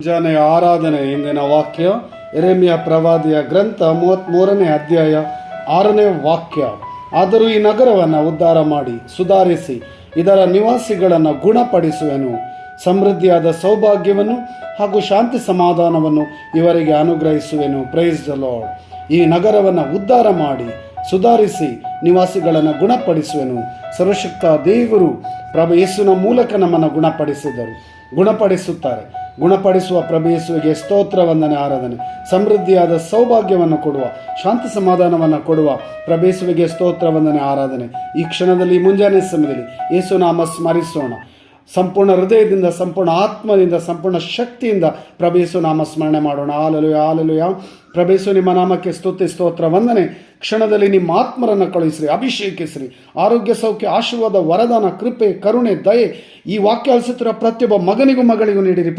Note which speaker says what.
Speaker 1: ಮುಂಜಾನೆಯ ಆರಾಧನೆ. ಇಂದಿನ ವಾಕ್ಯ ಯೆರೆಮೀಯ ಪ್ರವಾದಿಯ ಗ್ರಂಥ 33ನೇ ಅಧ್ಯಾಯ 6ನೇ ವಾಕ್ಯ. ಆದರೂ ಈ ನಗರವನ್ನು ಉದ್ಧಾರ ಮಾಡಿ ಸುಧಾರಿಸಿ ಇದರ ನಿವಾಸಿಗಳನ್ನು ಗುಣಪಡಿಸುವೆನು, ಸಮೃದ್ಧಿಯಾದ ಸೌಭಾಗ್ಯವನ್ನು ಹಾಗೂ ಶಾಂತಿ ಸಮಾಧಾನವನ್ನು ಇವರಿಗೆ ಅನುಗ್ರಹಿಸುವೆನು. Praise the lord. ಈ ನಗರವನ್ನು ಉದ್ಧಾರ ಮಾಡಿ ಸುಧಾರಿಸಿ ನಿವಾಸಿಗಳನ್ನು ಗುಣಪಡಿಸುವೆನು. ಸರ್ವಶಕ್ತ ದೇವರು ಪ್ರಭು ಯೇಸುವಿನ ಮೂಲಕ ನಮ್ಮನ್ನು ಗುಣಪಡಿಸುತ್ತಾರೆ. ಗುಣಪಡಿಸುವ ಪ್ರಭು ಯೇಸುವಿಗೆ ಸ್ತೋತ್ರ, ವಂದನೆ, ಆರಾಧನೆ. ಸಮೃದ್ಧಿಯಾದ ಸೌಭಾಗ್ಯವನ್ನು ಕೊಡುವ, ಶಾಂತಿ ಸಮಾಧಾನವನ್ನು ಕೊಡುವ ಪ್ರಭು ಯೇಸುವಿಗೆ ಸ್ತೋತ್ರ, ವಂದನೆ, ಆರಾಧನೆ. ಈ ಕ್ಷಣದಲ್ಲಿ ಮುಂಜಾನೆ ಸಮಯದಲ್ಲಿ ಯೇಸು ನಾಮ ಸ್ಮರಿಸೋಣ. ಸಂಪೂರ್ಣ ಹೃದಯದಿಂದ, ಸಂಪೂರ್ಣ ಆತ್ಮದಿಂದ, ಸಂಪೂರ್ಣ ಶಕ್ತಿಯಿಂದ ಪ್ರಭು ಯೇಸು ನಾಮ ಸ್ಮರಣೆ ಮಾಡೋಣ. Hallelujah, hallelujah. ಪ್ರಭು ಯೇಸು ನಿಮ್ಮ ನಾಮಕ್ಕೆ ಸ್ತುತಿ, ಸ್ತೋತ್ರ, ವಂದನೆ. ಕ್ಷಣದಲ್ಲಿ ನಿಮ್ಮ ಆತ್ಮರನ್ನು ಕಳುಹಿಸ್ರಿ, ಅಭಿಷೇಕಿಸ್ರಿ. ಆರೋಗ್ಯ, ಸೌಖ್ಯ, ಆಶೀರ್ವಾದ, ವರದಾನ, ಕೃಪೆ, ಕರುಣೆ, ದಯೆ ಈ ವಾಕ್ಯ ಅಳಿಸುತ್ತಿರುವ ಪ್ರತಿಯೊಬ್ಬ ಮಗನಿಗೂ ಮಗಳಿಗೂ ನೀಡಿರಿ.